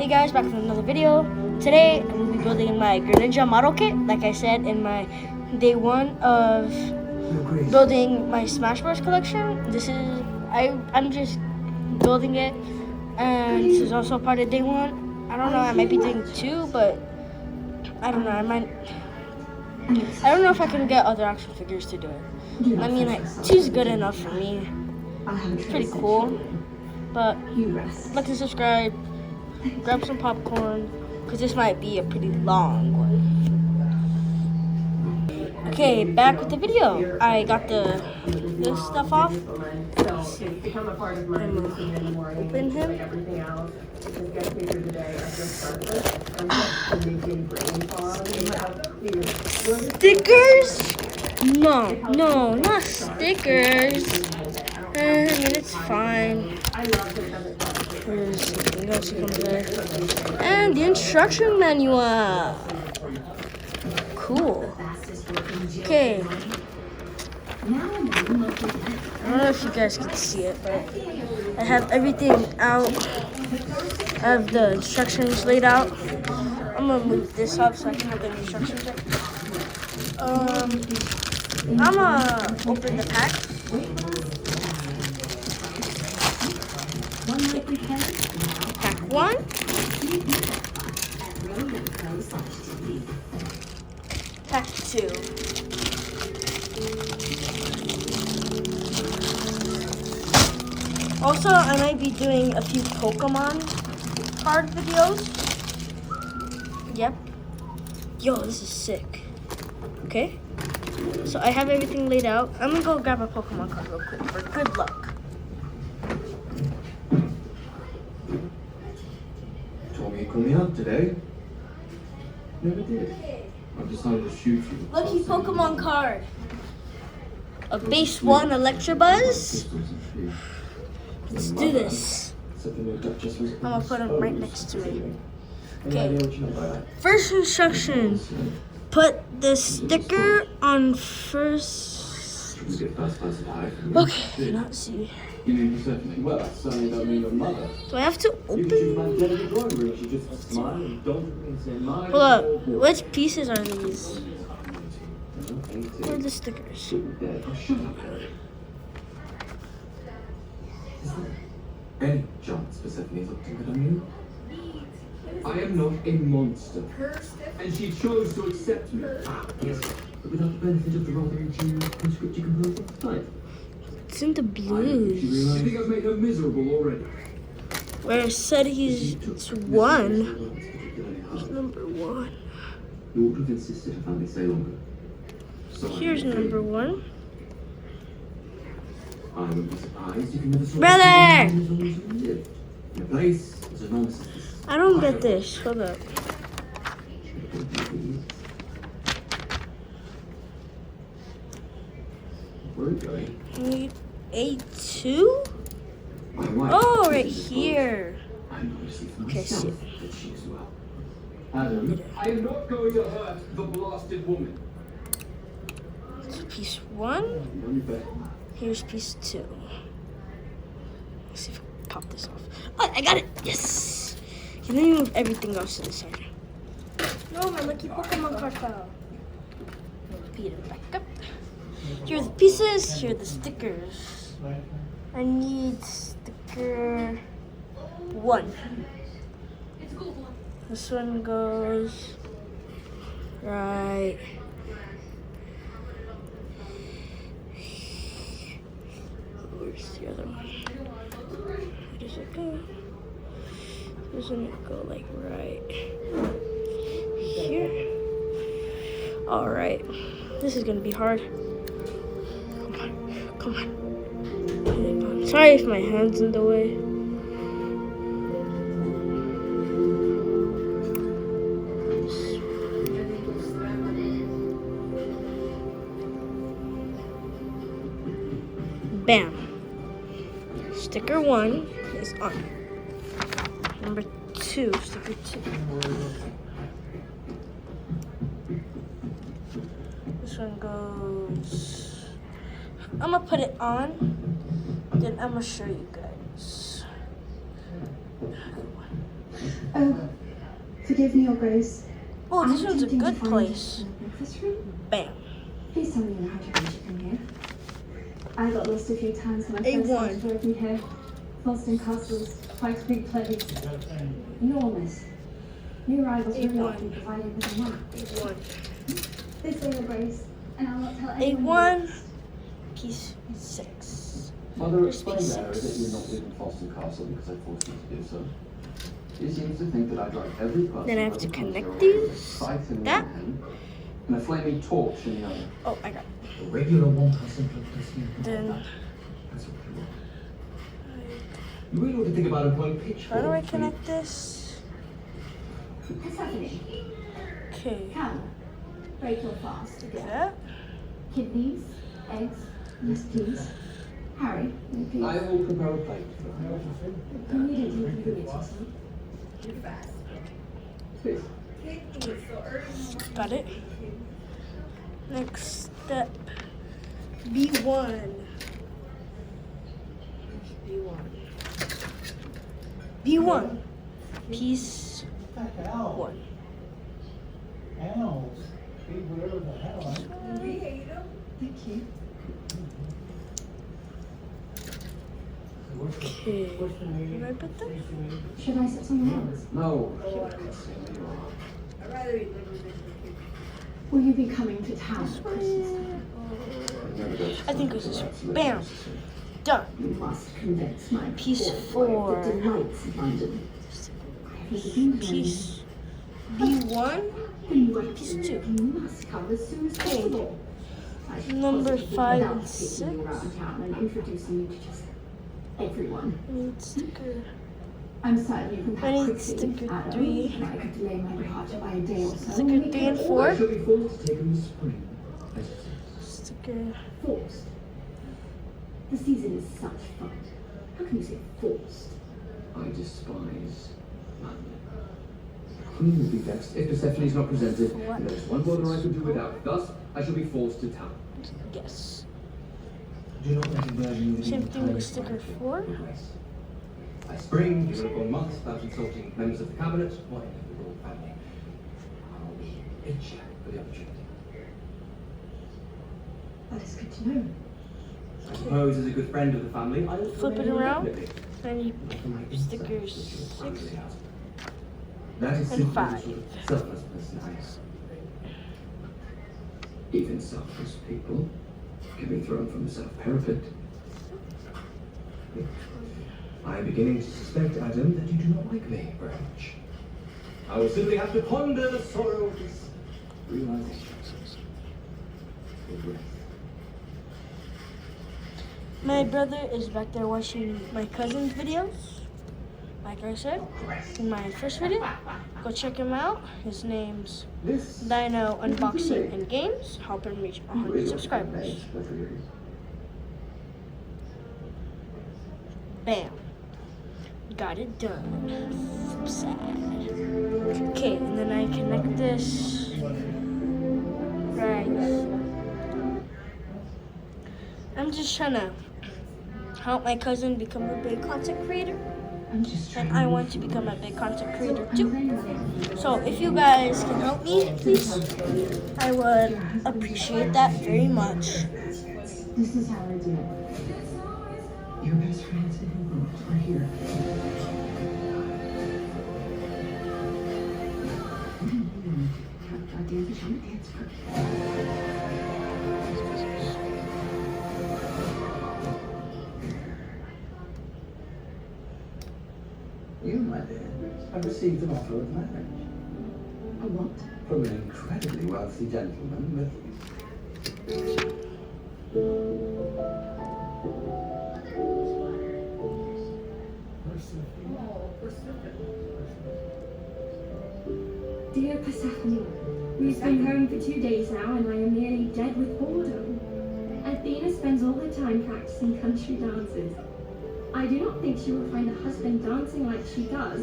Hey guys, back with another video. Today I will be building my Greninja model kit, like I said in my day one of building my Smash Bros collection. I'm just building it, and this is also part of day one. I don't know, I might be doing two, but I don't know. I don't know if I can get other action figures to do it. I mean, like, two's good enough for me. It's pretty cool, but like and subscribe. Grab some popcorn, because this might be a pretty long one. Okay, back with the video. I got this stuff off. Let's see. Open him. Stickers? No, not stickers. I mean, it's fine. There's something else you can do. And the instruction manual. Cool. Okay. I don't know if you guys can see it, but I have everything out. I have the instructions laid out. I'm gonna move this up so I can have the instructions. I'm gonna open the pack. Pack one. Pack two. Also, I might be doing a few Pokemon card videos. Yep. Yo, this is sick. Okay. So I have everything laid out. I'm gonna go grab a Pokemon card real quick for good luck. Told me you'd call me out today. Never did. I decided to shoot you. Lucky Pokemon card. A base 1 Electabuzz. Let's do this. I'm gonna put him right next to me. Okay. First instruction. Put the sticker on first. Okay, I cannot see. Do I have to open? Hold up. Which pieces are these? Where are the stickers? Any chance Persephone looked good on you? I am not a monster. And she chose to accept me. Yes, but without the benefit of the rather ingenious conscript you composed of the type. It's in the blues. You think I've made her miserable already? Where it said it's 1. He's number 1. You ought to have insisted her family stay longer. So Here's number 1. I would be surprised if you never saw Brother! In a place as enormous as this. I don't get this. Hold up. Where are you going? Need A2? Oh, right here. Okay, see. Adam, I am not going to hurt the blasted woman. Piece 1. Here's piece 2. Let's see if I can pop this off. Oh, I got it! Yes! Okay, let me move everything else to the side. No, my lucky Pokemon card fell. Beat it back up. Here are the pieces. Here are the stickers. I need sticker 1. This one goes right. Where's the other one? Where does it go? Doesn't it go like right here? Alright. This is gonna be hard. Come on. Sorry if my hand's in the way. Bam. Sticker 1 is on. Number 2, sticker 2. This one goes. I'm gonna put it on, then I'm gonna show you guys. Oh, forgive me, Your Grace. Oh, this I'm one's a attempting to good find place. the breakfast room. Bam. Please tell me you know how to reach it from here. I got lost a few times when I first A1. started working here. Boston Castle's quite a big place. Enormous. New arrivals very A1. often provided with a map. A1. This way, Your Grace, and I'll not tell anyone. A1. Piece 6. Mother There's explained space to Harry that six. you're not leaving Boston Castle because I forced you to do so. She seems to think that I drive every person. Then I have who to ever comes connect your way these. with a scythe in That. one hand and a flaming torch in the other. Oh, I got A regular one-person clandestine. Then That's what you want. You really ought to think about employing pitchforks. how do I connect this? What's happening? Okay. Come. Break your fast. That. Kidneys, eggs, yes please. Harry, no, please. I will prepare a plate. Immediately you can get yourself. Please. Got it. Next step. B1. B1. Piece 1. Animals eat whatever the hell. Thank you. Okay. Can I put this? Should I set something else? No. Will you be coming to town at Christmas time? I think this is bam. Done. You must convince my Piece poor boy of 4. the delights of London. I have been Piece B1. Piece 2. You must come as soon as possible. I should Number possibly 5 without and taking 6. you around town and introducing you to just everyone. Need sticker. I'm certain you can I pack need quickly, sticker Adam, 3. and I could delay my departure by a day or so. Sticker and we 3 can and all 4. I shall be forced to take in the spring. Sticker. Forced. The season is such fun. How can you say forced? I despise London. The Queen will be vexed if Persephone's not presented, and there is one border I could do without. Thus, I shall be forced to town. Yes. Do not let it burden you. Same thing with sticker 4. By spring, you will have gone months without consulting members of the cabinet or any of the royal family. I will be richer for the opportunity. That is good to know. I suppose, as a good friend of the family, I will Flip it remain around. indefinitely. I need For my stickers insight into 6. your family house. That is and simply 5. the sort of selfless person I am. Even selfless people can be thrown from a self-parapet. I am beginning to suspect, Adam, that you do not like me very much. I will simply have to ponder the sorrow of this realization. Regret. My brother is back there watching my cousin's videos. Like I said in my first video, go check him out. His name's This Dino Unboxing and Games. Help him reach 100 subscribers. Bam. Got it done. Sad. Okay, and then I connect this right. I'm just trying to help my cousin become a big content creator. And I want to become a big content creator too. So if you guys can help me, please, I would appreciate that very much. This is how I do it. Your best friends in the world are here. You, my dear, have received an offer of marriage. A what? From an incredibly wealthy gentleman with... Dear Persephone, we've been home for 2 days now and I am nearly dead with boredom. Athena spends all her time practicing country dances. I do not think she will find a husband dancing like she does.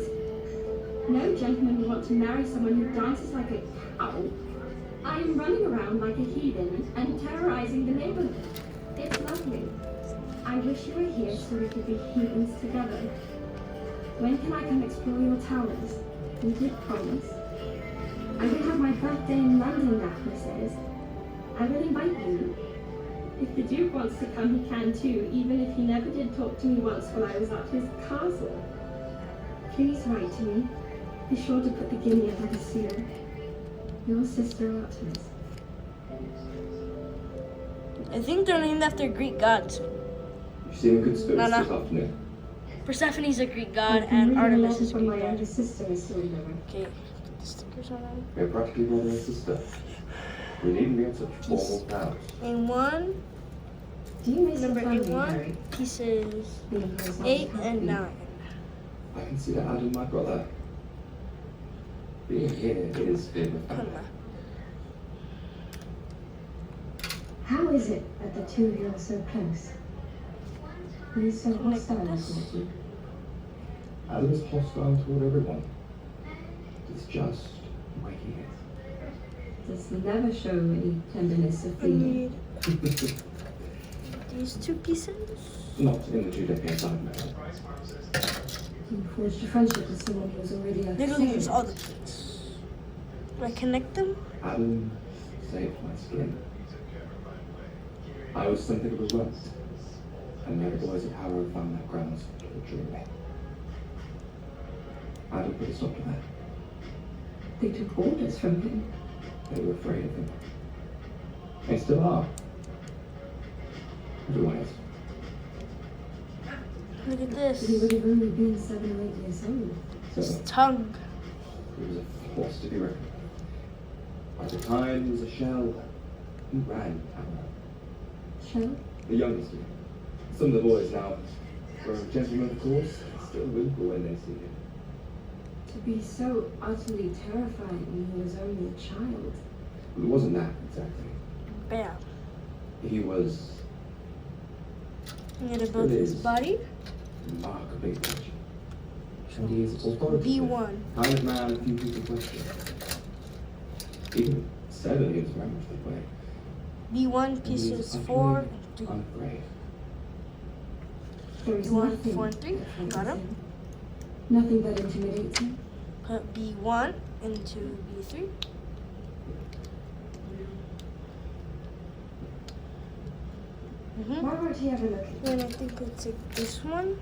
No gentleman would want to marry someone who dances like a cow. I am running around like a heathen and terrorizing the neighborhood. It's lovely. I wish you were here so we could be heathens together. When can I come explore your towers? We did promise. I will have my birthday in London, Daphne says. I will invite you. If the Duke wants to come, he can too, even if he never did talk to me once while I was at his castle. Please write to me. Be sure to put the guinea under the seal. Your sister Artemis. I think they're named after Greek gods. You seem in good spirits No, no. this afternoon. Persephone's a Greek god I've been and reading a Artemis letter is a from Greek my god. younger sister, Mr. Weaver. Okay, put the stickers on them. We're practically brother and sister. We needn't be on such formal terms. And one, Do you miss your number family, A1, Harry? pieces Being here is not 8 happy. and 9. I can see that Adam, my brother. Being here is being a Come family. on. How is it that the two of you are so close? He's so hostile towards you. Adam is hostile toward everyone. It's just the way he is. Does never show any tenderness of I feeling. need these 2 pieces. Not in the 2 decades I've known. You forged a friendship with someone who was already a They're gonna use second. all the keys. Do I connect them? Adam saved my skin. I was something of a rust, and the other boys at Harrow found that grounds to torture me. Adam put a stop to that. They took orders from him. They were afraid of him. They still are. Everyone is. Look at But he this. would have only been 7 or 8 years old. His So tongue. he was a force to be reckoned with. By the time he was a shell, he ran Harrow. Shell? The youngest of them. Some of the boys now were gentlemen, of course, still whimper when they see him. To be so utterly terrifying when he was only a child. But it wasn't that exactly. Bam. He was I'm gonna build his body. remarkably intelligent. And he is authoritative. B1. Kind of man few people question. Even said that he was very much that way. B1 And he is pieces utterly 4 and 3. unafraid. There is B1, nothing 4 and 3. that frightens Got him. him. Nothing that intimidates him. Put B1 into B3. Mm-hmm. Why won't he ever look at you? Then I think we'll take this one.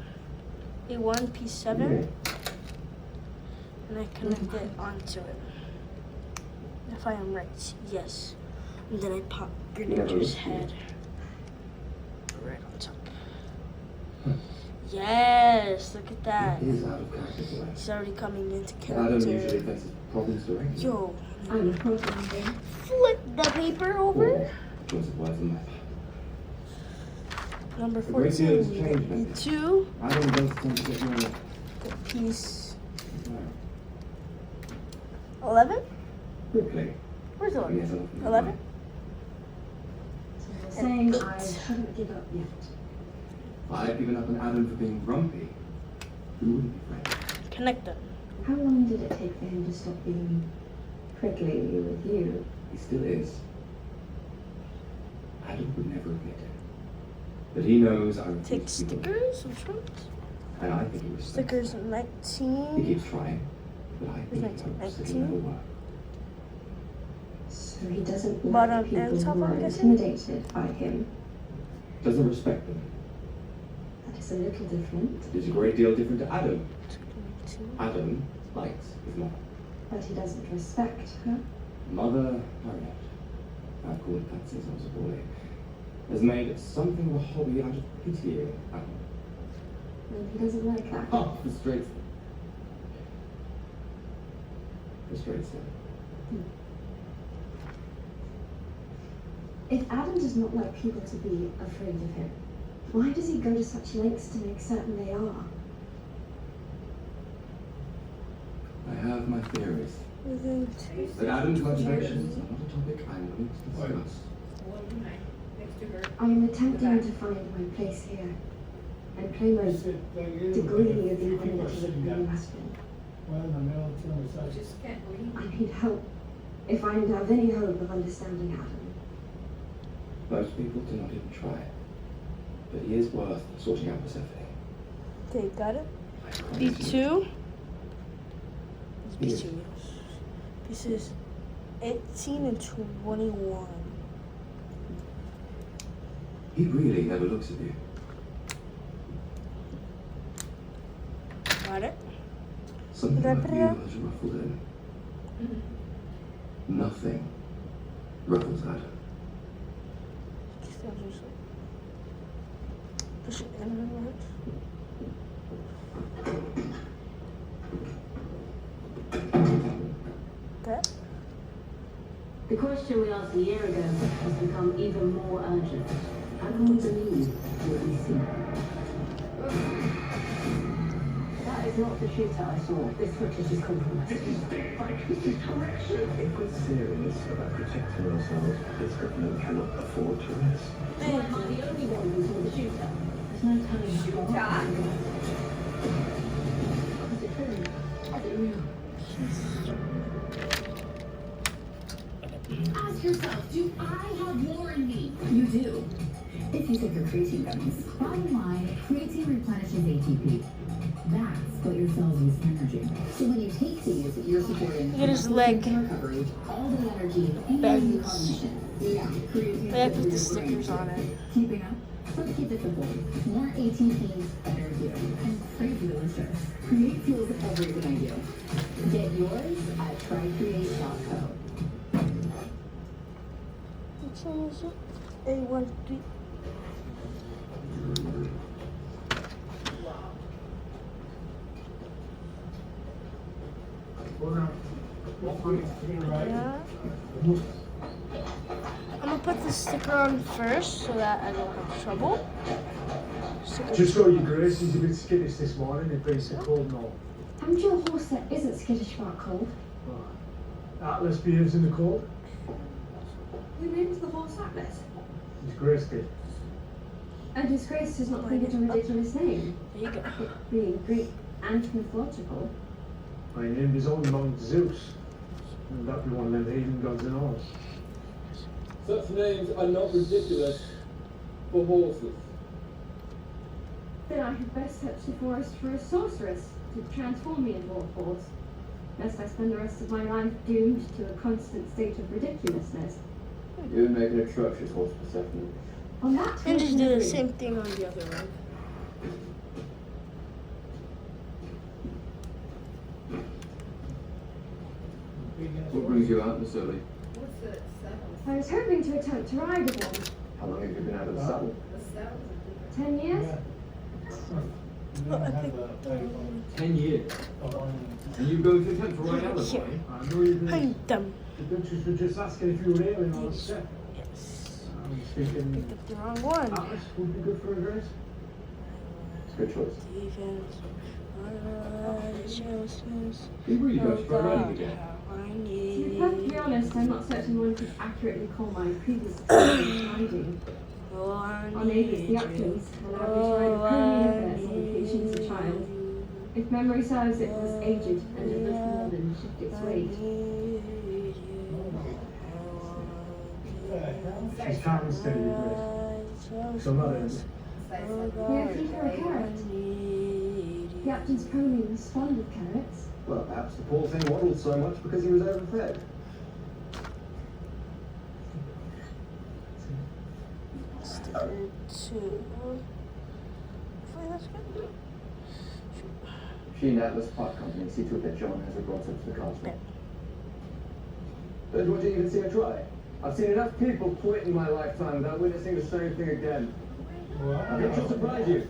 A1 P7. And I connect it onto it. If I am right, yes. And then I pop Greninja's head right on top. Yes, look at that. He is out of character for that. He's already coming into Adam usually character. faces problems directly. Yo, I'm a problem then. flip the paper over. Or choice of words and method. Number A great deal has 14. changed, lately. B2. Adam does tend to get more. The piece uh, 11. quickly. Where's the when he one? has enough in his 11? mind. So you're And saying 8. I shouldn't give up yet. If I had given up on Adam for being grumpy, we wouldn't be friends. Connect them. How long did it take for him to stop being prickly with you? He still is. Adam would never admit it. But he knows I refuse Take to be bullied. stickers. Which ones? And I think he respects Stickers it. He 19. keeps trying, but I think he 19, hopes that he'll 19. never work. So he doesn't Bottom like people and top, who I'm are guessing? intimidated by him. Doesn't respect them. That is a little different. It's a great deal different to Adam. 22. Adam likes his mother. But he doesn't respect her. Mother Harriet, I've called it that since I was a boy, has made something of a hobby out of pitying Adam. And he doesn't like that. Oh, frustrates them. Frustrates them. If Adam does not like people to be afraid of him, why does he go to such lengths to make certain they are? I have my theories. Within But Adam's motivations are not a topic I'm willing to discuss. I am attempting to find my place here and claim a degree of equality with my husband. Well, in the middle of conversation. I need help if I am to have any hope of understanding Adam. Most people do not even try. But he is worth sorting out Persephone. Okay, got it. I promise you. B2. These two years. This is 18 and 21. He really never looks at you. Got it? Something Did I about put it you up? has ruffled him. Nothing ruffles Adam. Push it in. That? The question we asked a year ago has become even more urgent. How can we believe what we see? That is not the shooter I saw. This footage is compromised. This is correction. If we're serious about protecting ourselves, this government cannot afford to risk. So am I the only one who saw the shooter? There's no telling how far. Is it true? Is it real? Ask yourself, do I have more in me? You do. If you take your creatine gummies. Bottom line, creatine replenishes ATP. That's what your cells use for energy. So when you take these, you're supporting Look at his leg. recovery, all the energy, and Bends. cognition. Yeah, creatine. I put the stickers on it. Keeping up? Let's keep it simple. More ATP, better you. And crazy delicious. Create fuels everything I do. Get yours at trycreate.co. Which one is it? A13. Yeah. I'm gonna put the sticker on first so that I don't have trouble. Sticker. Just so your grace, he's a bit skittish this morning. It brings the cold and all. Haven't you a horse that isn't skittish about cold? Atlas behaves in the cold. Who named the horse Atlas? He's graceful. A disgrace does not think it a ridiculous name. There you go. It being Greek and mythological. I named his own Mount Zeus. And that be one of them heathen gods and all. Such names are not ridiculous for horses. Then I had best search the forest for a sorceress to transform me into a horse, lest I spend the rest of my life doomed to a constant state of ridiculousness. You would make an atrocious horse, Persephone. On that And just do the agree. same thing on the other leg. What brings you out this early? I was hoping to attempt to ride again. How long have you been out of the saddle? 10 years? Oh, I think 10 years. And you're going to attempt to ride out of Yeah. way? I know you've been. I'm dumb. The Duchess was just asking if you were ailing or sick. Yes. I was thinking Picked up the wrong one. Atlas would be good for a grace. It's a good choice. Defense. Righteousness. You really going to try riding again? How I To be need perfectly honest, I'm not certain one could accurately call my previous experience riding. Oh, I Our neighbours, the need Uptons, you. allowed me to ride a pony in theirs on occasion as a child. If memory serves, it was aged and it lived more than shift its weight. She's calm and steady, your grace. So not it. May I feed her a carrot? The Upton's pony was fond of carrots. Well, perhaps the poor thing waddled so much because he was overfed. Sticker 2. Hopefully that's good. She and Atlas Park Company see to it that John has her brought up to the castle. Yeah. Don't want you to even see her try. I've seen enough people quit in my lifetime without witnessing the same thing again. I think she'll surprise you.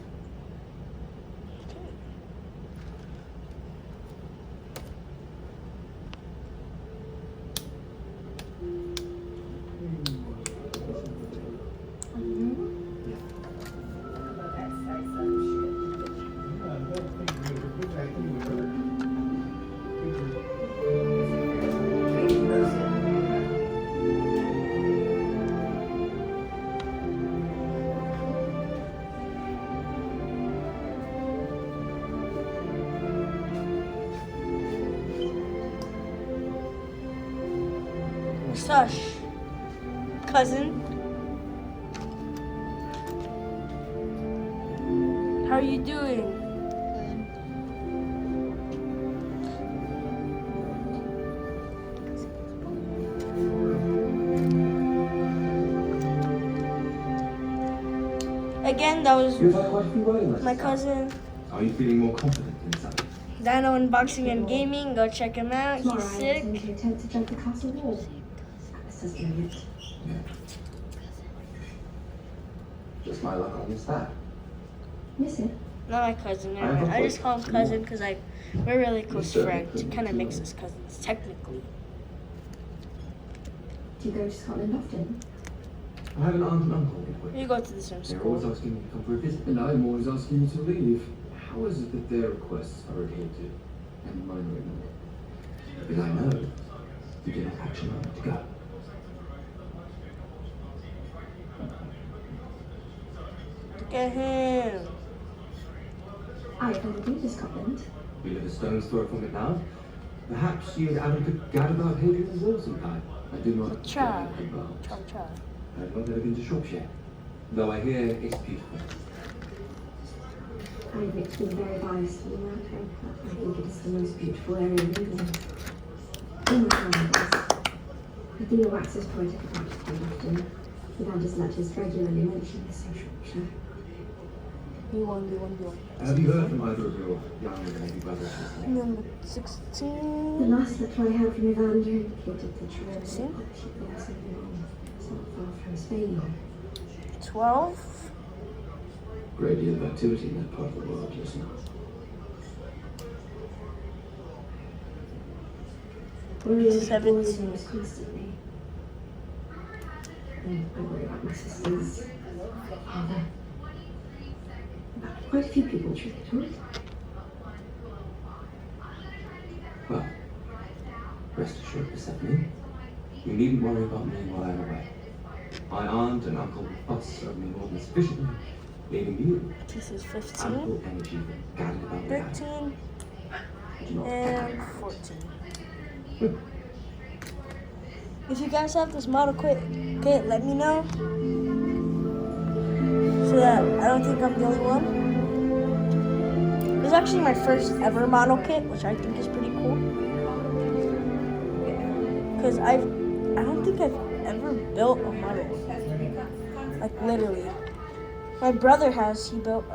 Sush. Cousin. How are you doing? again, that was You've had quite a few riding lessons. my cousin. Are you feeling more confident inside? Dino Unboxing and Gaming. Go check him out. Tomorrow He's I sick. intend to attempt to jump the castle wall. This is brilliant. Yeah. Just my luck on this that. Miss it? Not my cousin. Never mind. I just call him cousin because we're really close Sure. friends. It kind of makes us cousins technically. Do you go to Scotland often? I have an aunt and uncle in Wick. You go to the same They're always school. asking me to come for a visit. And I'm always asking you to leave. How is it that their requests are adhered to and mine are ignored? Because I know you do not actually want to go. Look at him. I've never been to Scotland. We live a stone's throw from it now. Perhaps you and Adam could gad about Hadrian's Wall sometime. I do not Try. get about. Try. I've not ever been to Shropshire, though I hear it's beautiful. I've been very biased to the America. I think it's the most beautiful area of England. Oh my God, Athena waxes poetic about it quite often. Evangelist letters regularly mention this in Shropshire. You won. Have you heard from either of your young and baby brothers recently? Number The 16. last reply I heard from Evander indicated that she had See? a partnership there something wrong. It's not far from Spain. 12. Great deal of activity in that part of the world just now. Worry about 17. boys almost constantly. I worry about my sisters, father. About quite a few people, truth be told. Well, rest assured, Persephone, you needn't worry about me while I'm away. My aunt and uncle will fuss over me more than sufficiently, leaving you This is 15. ample energy for gadding about the house. 13. Do not And 14. If you guys have this model kit, let me know. So that I don't think I'm the only one. This is actually my first ever model kit, which I think is pretty cool. Because I don't think I've ever built a model. Like literally. My brother has. He built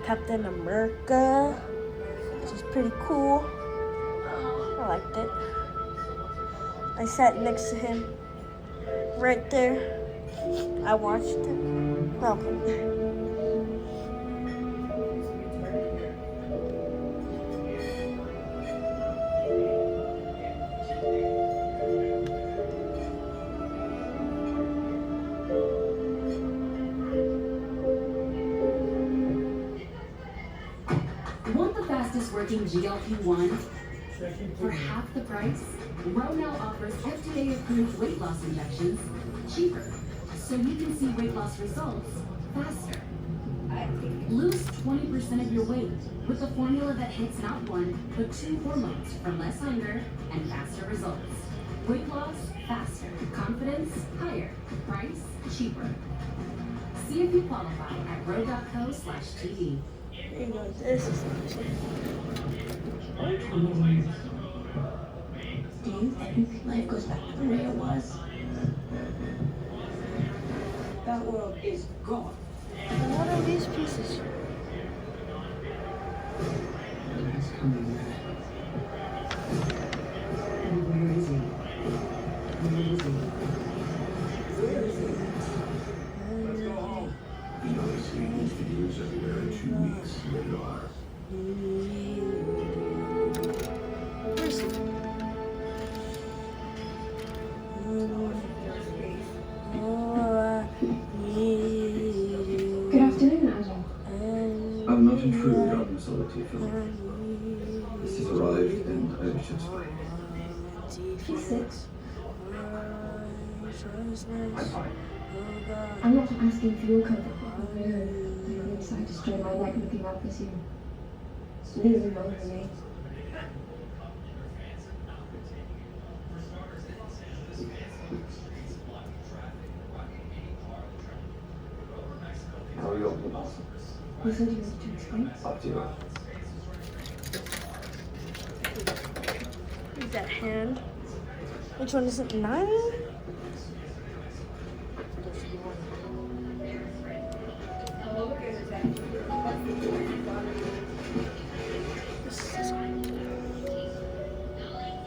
Captain America, which is pretty cool. I liked it. I sat next to him right there. I watched him. Well, Want the fastest working GLP-1 for half the price? Ro now offers FDA-approved weight loss injections cheaper, so you can see weight loss results faster. Lose 20% of your weight with a formula that hits not one, but 2 hormones for less hunger and faster results. Weight loss faster, confidence higher, price cheaper. See if you qualify at ro.co/TV. here you go. This is Do you think life goes back to the way it was? That world is gone. what are these pieces? It's coming. And where is he? Where is he? Where is he? Let's go home. You know, they see these videos everywhere in 2 weeks. Radar. Where's he? Good afternoon, Adam. I will not intrude on your solitude, Philip. This has arrived and I was just... He's sick. I'm fine. I'm not asking for your comfort. I'm inside to strain my neck looking up as you lean over me. How are you opening the house? You said you wanted to explain? Up to you. Is that hand? Which one is it? 9?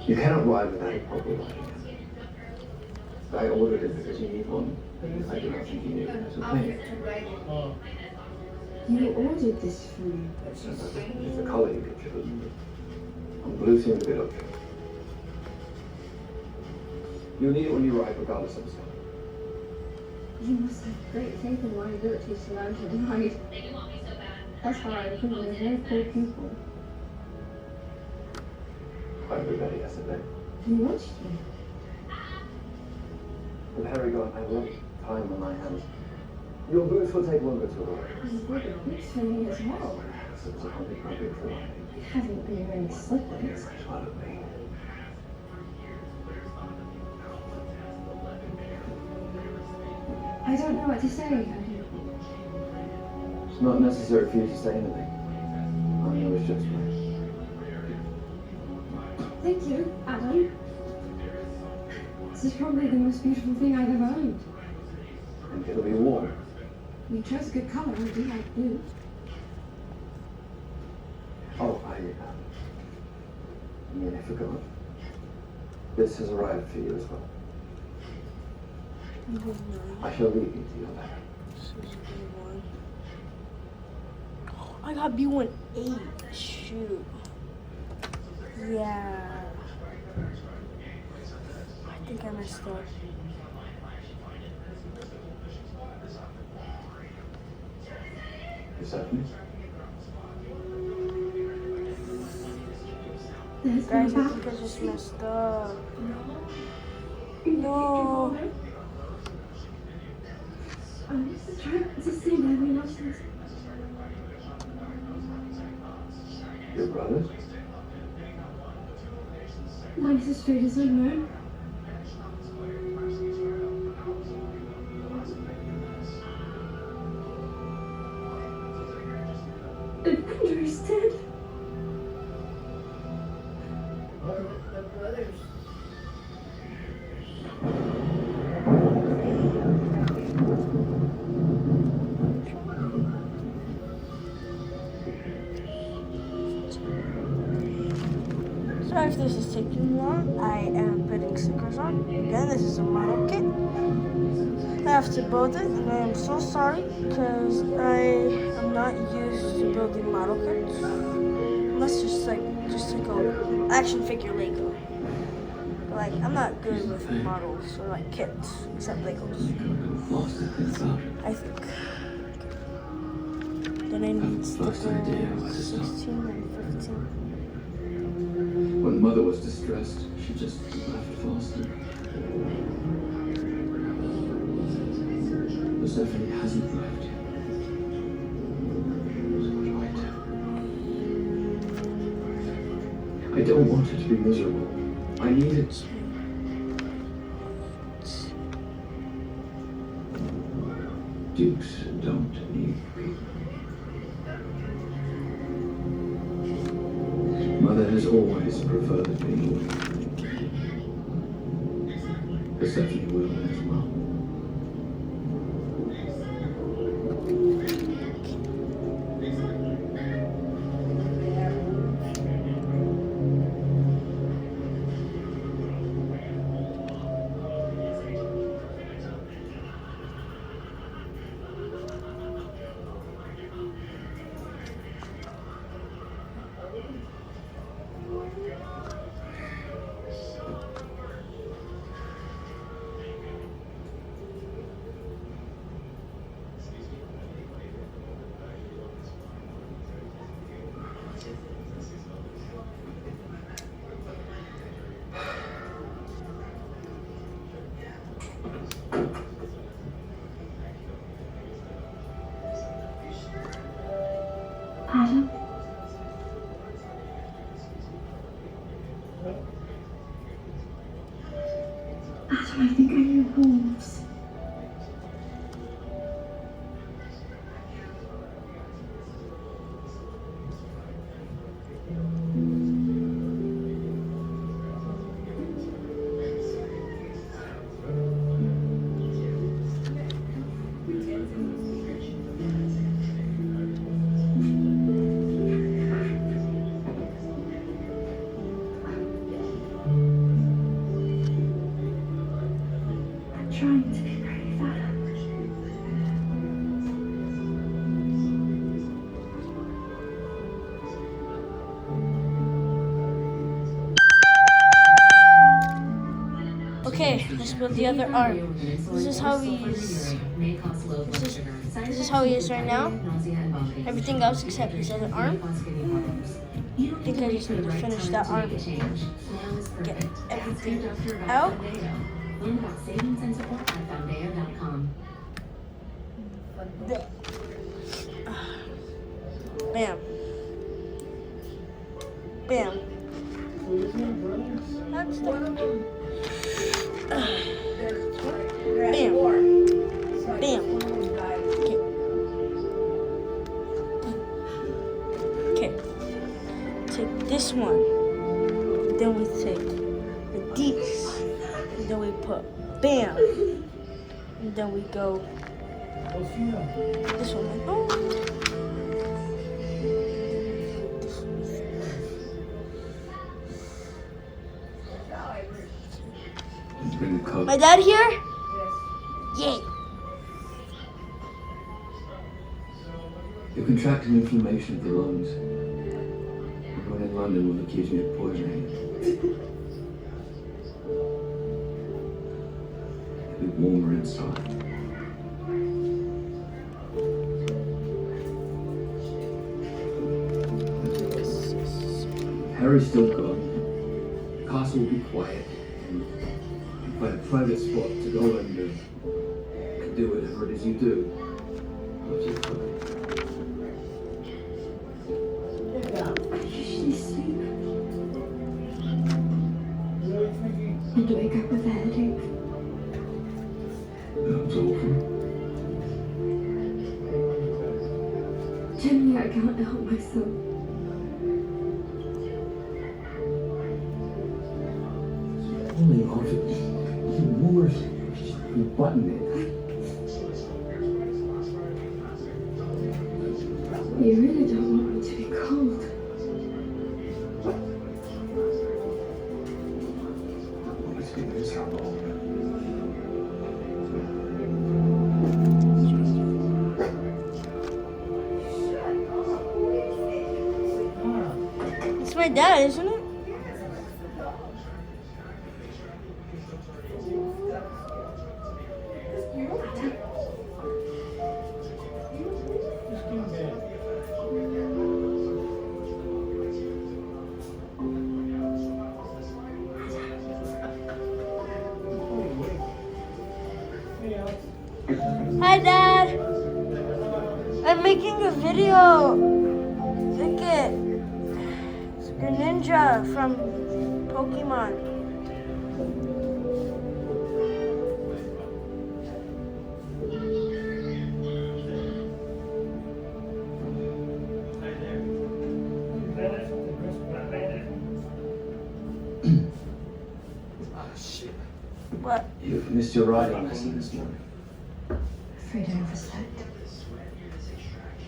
You cannot ride without a proper riding. I ordered it because you need one. I do not think you need it to play. You ordered this for me. It's the color you could choose. And blue seemed a bit okay. You need it when you ride regardless of the sun. You must have great faith in my abilities to learn to ride. That's how I think they're very cool people. Everybody has a day. You watched me. With Harry gone, I have a lot of time on my hands. Your boots will take longer to ride. You ordered boots for me as well. So it's a hundred project for riding. You haven't been wearing slippers. Might as well have been. I don't know what to say. It's not necessary for you to say anything. I know it's just right. Thank you, Adam. This is probably the most beautiful thing I've ever owned. And it'll be warm. You chose a good color. I do like blue. Oh, I forgot. This has arrived for you as well. I shall leave you to your letter. I got B18. Shoot. Yeah. I think I messed up. Persephone? There's Guys, no I think I just messed up. No. I'm just trying to see everyone else's. Your brother? Mine's as straight as I know. Avenger is dead. Sorry if this is taking long. I am putting stickers on. Again, this is a model kit. I have to build it, and I am so sorry because I am not used to building model kits. Unless just like a action figure Lego. But like I'm not good with models or like kits except Legos. I think. Then I need stickers 16 and 15. When Mother was distressed, she just left faster. Persephone hasn't left yet. So what do I do? I don't want her to be miserable. I need it. Dukes don't need grief. Mother has always preferred me. Persephone will as well. Adam? Adam, I think I hear wolves. trying to be pretty fat. Okay, let's build the other arm. This is how he's. This is how he is right now. Everything else except his other arm. I think I just need to finish that arm. Get everything out. Learn about savings and support at foundeo.com. Bam. Bam. That's the. Bam. Bam. Okay. Okay. Take this one. Then we take the these. And then we put bam. And then we go this one. Oh. Bring the coat. My dad here? Yay. You're contracting inflammation of the lungs. Everyone in London will accuse me of poisoning. It'll be warmer inside. Harry's still gone. The castle will be quiet. And find a private spot to go and do whatever it is you do. What's your plan? I usually sleep and wake up with a headache. That's awful. Generally, I can't help myself. Pulling off it. More button it. You really don't want me to be cold. It's been this how long? It's my dad, isn't it? Hi, Dad. I'm making a video. Look it. It's Greninja from Pokemon. Oh, shit. What? You've missed your riding lesson this morning. Afraid I overslept.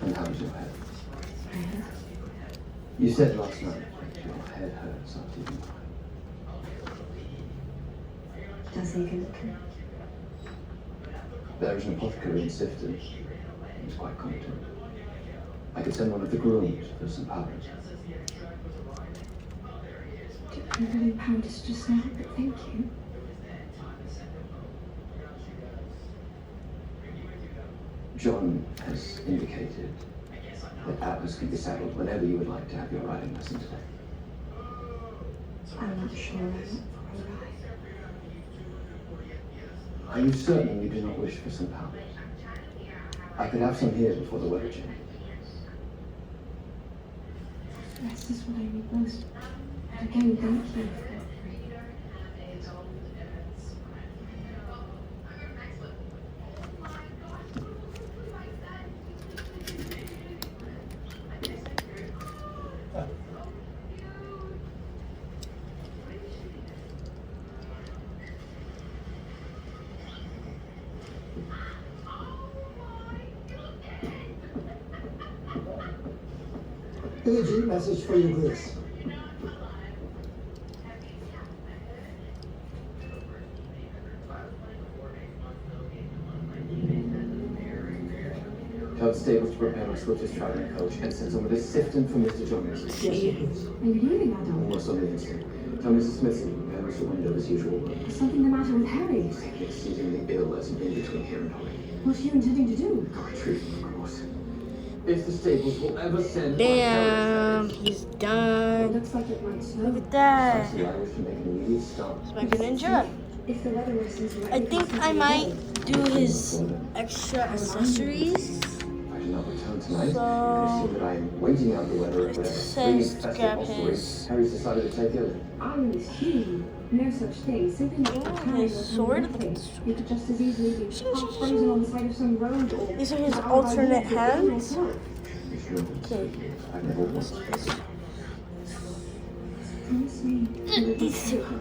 And how was your head? My head. You said last night that your head hurts after you Does he get it? There is an apothecary in Sifton. He's quite competent. I could send one of the grooms for some powders. I really powders just now, but thank you. John has indicated that Atlas can be saddled whenever you would like to have your riding lesson today. I'm not sure I'm up for a ride. Are you certain you do not wish for some powders? I could have some here before the weather changes. Rest is what I need most. Again, thank you. Urgent message for you, Grace. Tell the stables to prepare my swiftest traveling coach and send someone to sift him for Mr. Jones. Are you leaving that dog? Almost on the instant. Tell Mrs. Smithson, Harry's the window as usual. Is something the matter with Harry? He's exceedingly ill as an in between here and home. What's you intending to do? Treatment, of course. If the stables will ever send. Damn, he's It done. looks like it might snow. Look at that. Actually, I wish to make an immediate stop. It's my Greninja. If the weather worsens, we might I be think able to I see might the do his extra accessories. I do not return tonight. So- You can assume that I am waiting out the weather at It whatever says infested grab hostelry his- Harry's decided to take ill. Iron is huge. No such thing. Simply not Ooh, time his or sword. nothing. You could just as easily be half frozen on the side of some road or These are his out by alternate wolves or burn hands. yourself. Okay. I never wanted this. Promise me you will be These two. careful.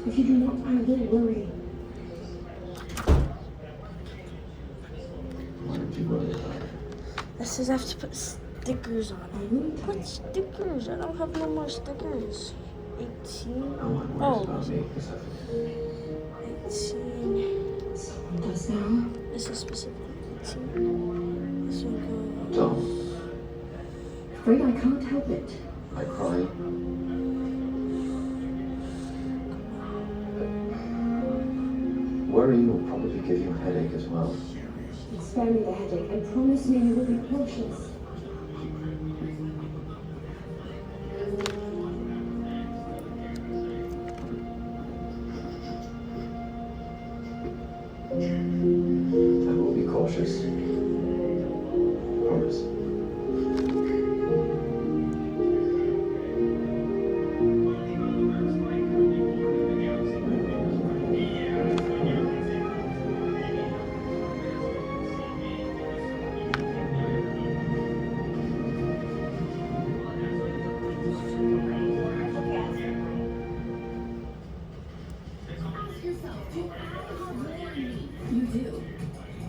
If you do not, I will worry. Why don't you worry about it? It says I have to put stickers on it. Put stickers. I don't have no more stickers. 18. No one worries Oh, about me except 18. Someone does now. This is specific. 18. This will go. Don't. Afraid I can't help it. I cry. Worrying will probably give you a headache as well. Spare me the headache and promise me you will be cautious. I will be cautious. Promise. Ask yourself, do I have more in me? You do.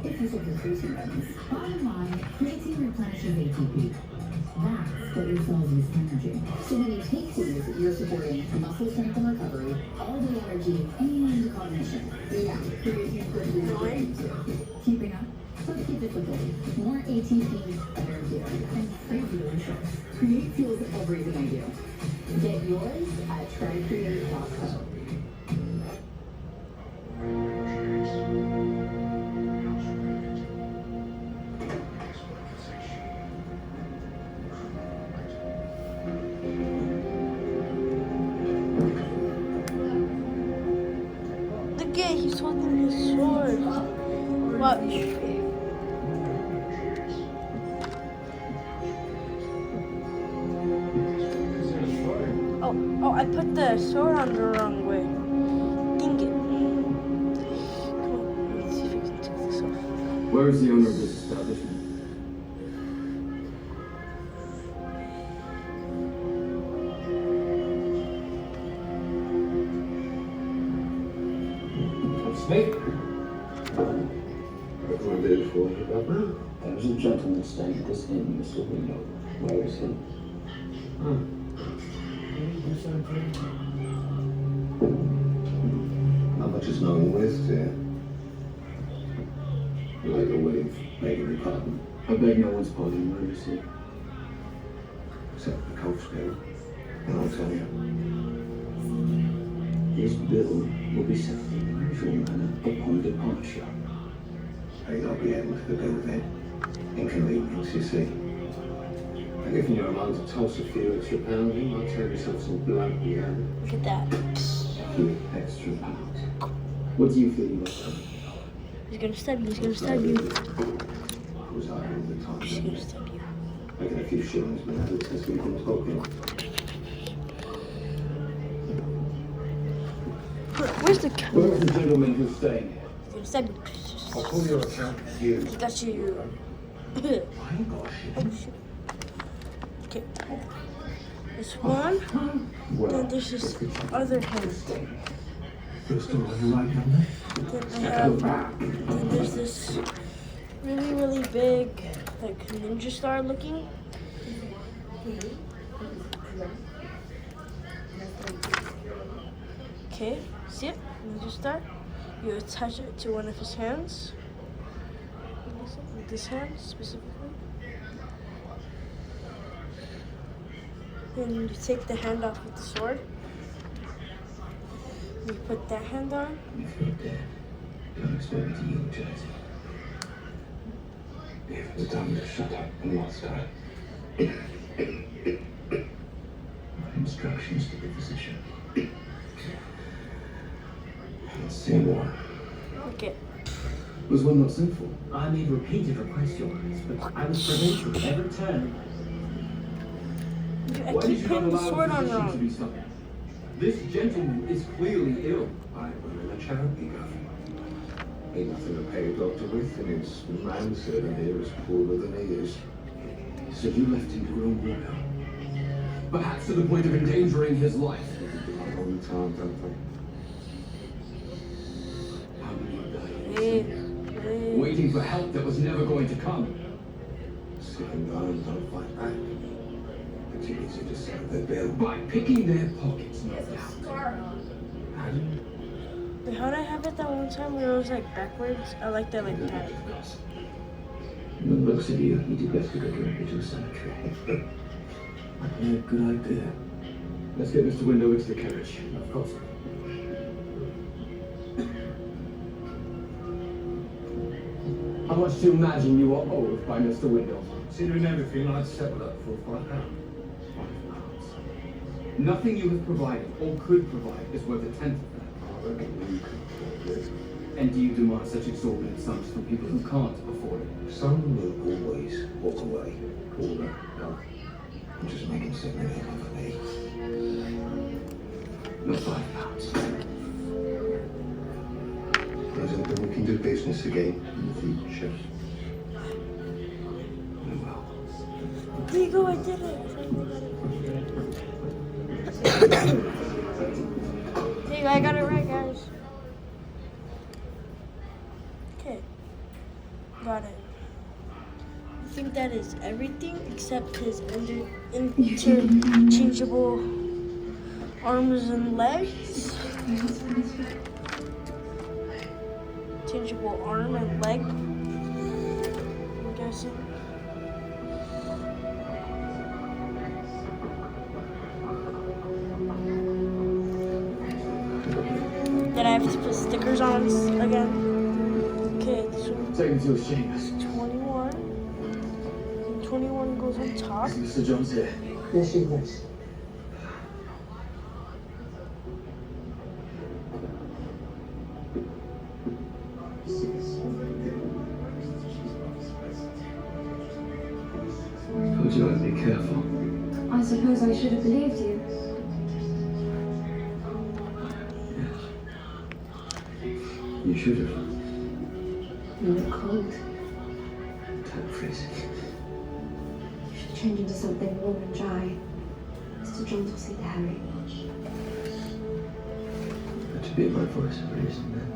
If you take your creatine vitamins. Bottom line, creatine replenishes ATP. That's what your cells use for energy. So when you take these, you're supporting muscle strength and recovery, all-day energy, and cognition. Yeah, creatine good for your brain too. Keeping up? Let's keep it simple. More ATP, better gear, and crazy delicious. Create fuels everything I do. Get yours at trycreate.co. Look at, he's holding his sword. Watch. Oh, I put the sword on the wrong way. Dang it. Come on, let's see if we can take this off. Where is the owner of this establishment? Smith? What can I do for you, Governor? There was a gentleman staying at this inn, Mr. Window. Where is he? Not much is known with here. Like a way of begging your pardon, I beg no one's pardon. Where is he? except the coach bill. And I'll tell you. His bill will be set in the usual manner upon departure. I'll be able to do with it. Inconvenience, you see. And if you're allowed to toss a few extra pounding, I'll tell yourself some blood behind Look at that. A few extra pounds. What do you feel you must have? He's gonna stab you. He's gonna stab you. it. Was I all the time? He's gonna stab you. Making a few shillings, but that's since we've been talking. Where's the Where camera? is the gentleman who's staying here? He's gonna stab you. I'll pull your account to you. He got you. I ain't got shit. Oh shit. Okay. This one. Then there's this other hand. You're still on your right, Governor? Then there's this really big, like ninja star looking. Okay, see it? Ninja star. You attach it to one of his hands. this hand specifically. Then you take the hand off with the sword. You put that hand on. You've got that. Don't expect me to eulogize you. If it's time to shut up and not start. My instructions to the physician. Let's see more. Okay. Was one not sinful? I made repeated requests, Your Highness, but I was prevented at every turn. I Why did keep you not putting the allow sword the on physician to wrong. be stopped? This gentleman is clearly ill. I run in a charity government. Ain't nothing to pay a doctor with, and his manservant here is poorer than he is. So you left him to grow more ill. Perhaps to the point of endangering his life. All the time, don't they? How many have died? Hey. Waiting for help that was never going to come. Sick and dying don't fight back. It's easy to serve their bill. By picking their pockets, no doubt. Wait, how'd I have it that one time where it was like backwards? I like that like that. From the looks of you, you did better to go directly to a cemetery. Yeah, good idea. Let's get Mr. Window into the carriage. Of course. How much do you imagine you are owed by Mr. Window? Considering everything, I'd settle up for £5. Nothing you have provided or could provide is worth a tenth of that. I reckon you can afford it. And do you demand such exorbitant sums from people who can't afford it? Some will always walk away. Paula, no. I'm just making something happen for me. Not £5. President, we can do business again in the future. Well, There you go, I did it. There you go, I got it right, guys. Okay. Got it. I think that is everything except his interchangeable arms and legs. Interchangeable arm and leg. I'm guessing. Then I have to put stickers on again. Okay, this one. Take him to his chambers. 21. And 21 goes on top. Is Mr. Jones here? Yes, she was. told you I'd be careful. I suppose I should have believed you. You should have. You look cold. Don't freeze. You should change into something warm and dry. Mr. Jones will see the Harry. That should be my voice of reason then.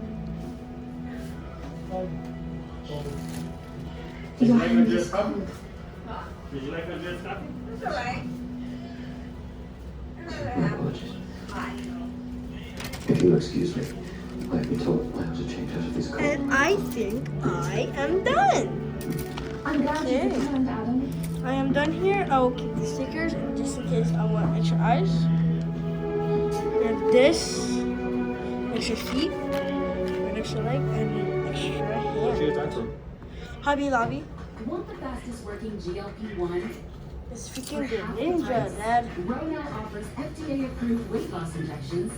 Your hand is covered. Did you like my dress coffee? That's all right. My apologies. If you'll excuse me, I have been told I have to change out of this coat. And I think I am done. I'm glad Okay. you returned, Adam. I am done here. I will keep the stickers just in case I want extra eyes. We have this, extra feet, an extra leg, and an extra hand. Hobby Lobby. Want the fastest working GLP-1? It's freaking Greninja, Dad. Ronow offers FDA-approved weight loss injections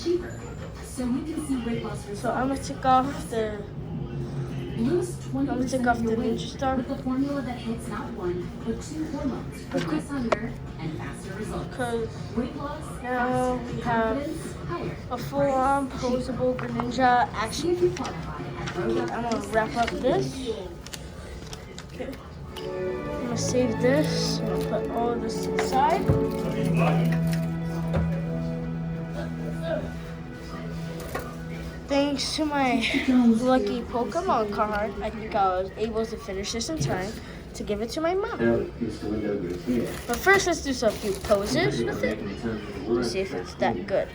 cheaper, so you can see weight loss results. So I'm gonna take off the. Lose 20% take off of your the weight Ninja Star. with the formula that hits not one, but two hormones for less hunger and faster results. Cause Weight loss, now faster, we have confidence, higher. a full-on posable Greninja See action. if you qualify at Okay, I'm gonna wrap up this. Okay. I'm gonna save this. I'm gonna put all of this to the side. Thanks to my lucky Pokemon card, I think I was able to finish this in time to give it to my mom. Now that Mr. Window is here, But first, let's do some few poses with it. See if it's that good.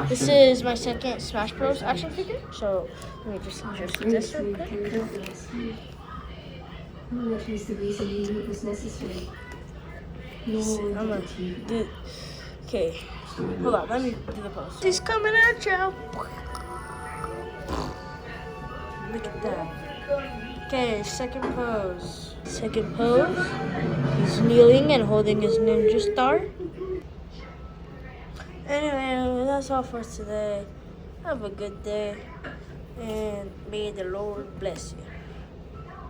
This is my second Smash Bros. Action figure, so let me just adjust this real quick. What was the reason you knew it was necessary? Nor I'm did gonna it you. do. Okay, hold on. Let me do the pose. He's coming at you. Look at that. Okay, second pose. Second pose. He's kneeling and holding his ninja star. Anyway, that's all for today. Have a good day, and may the Lord bless you.